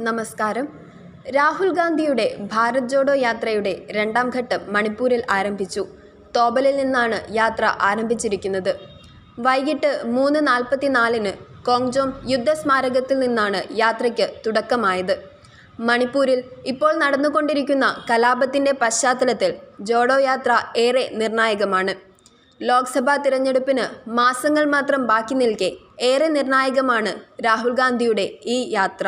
നമസ്കാരം. രാഹുൽ ഗാന്ധിയുടെ ഭാരത് ജോഡോ യാത്രയുടെ രണ്ടാം ഘട്ടം മണിപ്പൂരിൽ ആരംഭിച്ചു. തോബലിൽ നിന്നാണ് യാത്ര ആരംഭിച്ചിരിക്കുന്നത്. വൈകിട്ട് 3:44 കോങ്ജോം യുദ്ധസ്മാരകത്തിൽ നിന്നാണ് യാത്രയ്ക്ക് തുടക്കമായത്. മണിപ്പൂരിൽ ഇപ്പോൾ നടന്നുകൊണ്ടിരിക്കുന്ന കലാപത്തിൻ്റെ പശ്ചാത്തലത്തിൽ ജോഡോ യാത്ര ഏറെ നിർണായകമാണ്. ലോക്സഭാ തിരഞ്ഞെടുപ്പിന് മാസങ്ങൾ മാത്രം ബാക്കി നിൽക്കെ ഏറെ നിർണായകമാണ് രാഹുൽ ഗാന്ധിയുടെ ഈ യാത്ര.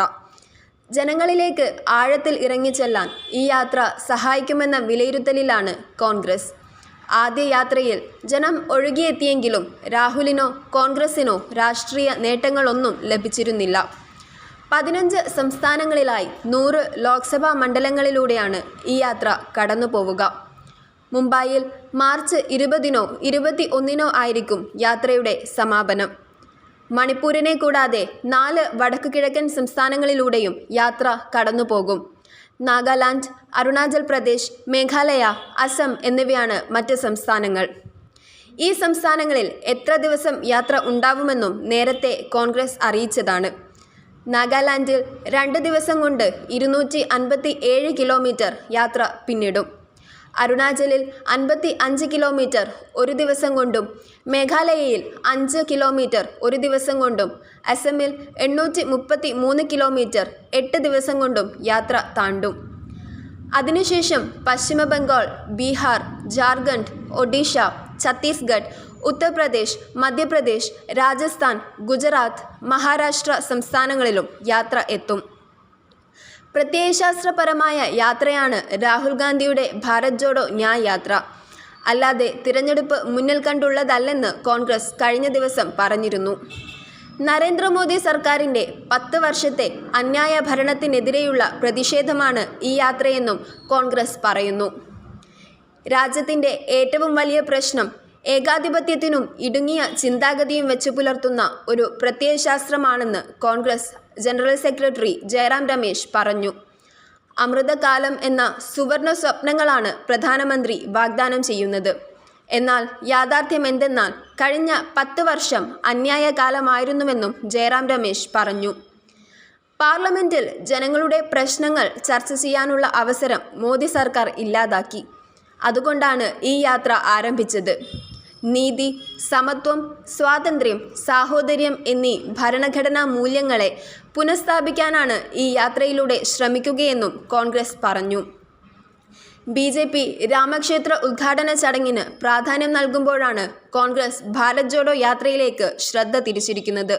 ജനങ്ങളിലേക്ക് ആഴത്തിൽ ഇറങ്ങിച്ചെല്ലാൻ ഈ യാത്ര സഹായിക്കുമെന്ന വിലയിരുത്തലിലാണ് കോൺഗ്രസ്. ആദ്യ യാത്രയിൽ ജനം ഒഴുകിയെത്തിയെങ്കിലും രാഹുലിനോ കോൺഗ്രസിനോ രാഷ്ട്രീയ നേട്ടങ്ങളൊന്നും ലഭിച്ചിരുന്നില്ല. 15 സംസ്ഥാനങ്ങളിലായി 100 ലോക്സഭാ മണ്ഡലങ്ങളിലൂടെയാണ് ഈ യാത്ര കടന്നുപോവുക. മുംബൈയിൽ മാർച്ച് 20-നോ 21-നോ ആയിരിക്കും യാത്രയുടെ സമാപനം. മണിപ്പൂരിനെ കൂടാതെ 4 വടക്കു കിഴക്കൻ സംസ്ഥാനങ്ങളിലൂടെയും യാത്ര കടന്നുപോകും. നാഗാലാൻഡ്, അരുണാചൽ പ്രദേശ്, മേഘാലയ, അസം എന്നിവയാണ് മറ്റ് സംസ്ഥാനങ്ങൾ. ഈ സംസ്ഥാനങ്ങളിൽ എത്ര ദിവസം യാത്ര ഉണ്ടാവുമെന്നും നേരത്തെ കോൺഗ്രസ് അറിയിച്ചതാണ്. നാഗാലാൻഡിൽ 2 ദിവസം കൊണ്ട് 257 കിലോമീറ്റർ യാത്ര പിന്നിടും. അരുണാചലിൽ 55 കിലോമീറ്റർ ഒരു ദിവസം കൊണ്ടും, മേഘാലയയിൽ 5 കിലോമീറ്റർ ഒരു ദിവസം കൊണ്ടും, അസമിൽ 833 കിലോമീറ്റർ 8 ദിവസം കൊണ്ടും യാത്ര താണ്ടും. അതിനുശേഷം പശ്ചിമ ബംഗാൾ, ബീഹാർ, ജാർഖണ്ഡ്, ഒഡീഷ, ഛത്തീസ്ഗഡ്, ഉത്തർപ്രദേശ്, മധ്യപ്രദേശ്, രാജസ്ഥാൻ, ഗുജറാത്ത്, മഹാരാഷ്ട്ര സംസ്ഥാനങ്ങളിലും യാത്ര എത്തും. പ്രത്യയശാസ്ത്രപരമായ യാത്രയാണ് രാഹുൽ ഗാന്ധിയുടെ ഭാരത് ജോഡോ ന്യായ് യാത്ര. അല്ലാതെ തിരഞ്ഞെടുപ്പ് മുന്നിൽ കണ്ടുള്ളതല്ലെന്ന് കോൺഗ്രസ് കഴിഞ്ഞ ദിവസം പറഞ്ഞിരുന്നു. നരേന്ദ്രമോദി സർക്കാരിൻ്റെ 10 വർഷത്തെ അന്യായ ഭരണത്തിനെതിരെയുള്ള പ്രതിഷേധമാണ് ഈ യാത്രയെന്നും കോൺഗ്രസ് പറയുന്നു. രാജ്യത്തിൻ്റെ ഏറ്റവും വലിയ പ്രശ്നം ഏകാധിപത്യത്തിനും ഇടുങ്ങിയ ചിന്താഗതിയും വെച്ചു പുലർത്തുന്ന ഒരു പ്രത്യയശാസ്ത്രമാണെന്ന് കോൺഗ്രസ് ജനറൽ സെക്രട്ടറി ജയറാം രമേശ് പറഞ്ഞു. അമൃതകാലം എന്ന സുവർണ സ്വപ്നങ്ങളാണ് പ്രധാനമന്ത്രി വാഗ്ദാനം ചെയ്യുന്നത്. എന്നാൽ യാഥാർത്ഥ്യം എന്തെന്നാൽ കഴിഞ്ഞ 10 വർഷം അന്യായ കാലമായിരുന്നുവെന്നും ജയറാം രമേശ് പറഞ്ഞു. പാർലമെൻറ്റിൽ ജനങ്ങളുടെ പ്രശ്നങ്ങൾ ചർച്ച ചെയ്യാനുള്ള അവസരം മോദി സർക്കാർ ഇല്ലാതാക്കി. അതുകൊണ്ടാണ് ഈ യാത്ര ആരംഭിച്ചത്. നീതി, സമത്വം, സ്വാതന്ത്ര്യം, സാഹോദര്യം എന്നീ ഭരണഘടനാ മൂല്യങ്ങളെ പുനഃസ്ഥാപിക്കാനാണ് ഈ യാത്രയിലൂടെ ശ്രമിക്കുകയെന്നും കോൺഗ്രസ് പറഞ്ഞു. BJP രാമക്ഷേത്ര ഉദ്ഘാടന ചടങ്ങിന് പ്രാധാന്യം നൽകുമ്പോഴാണ് കോൺഗ്രസ് ഭാരത് ജോഡോ യാത്രയിലേക്ക് ശ്രദ്ധ തിരിച്ചിരിക്കുന്നത്.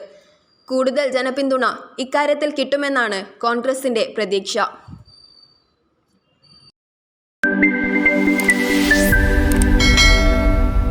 കൂടുതൽ ജനപിന്തുണ ഇക്കാര്യത്തിൽ കിട്ടുമെന്നാണ് കോൺഗ്രസിൻ്റെ പ്രതീക്ഷ.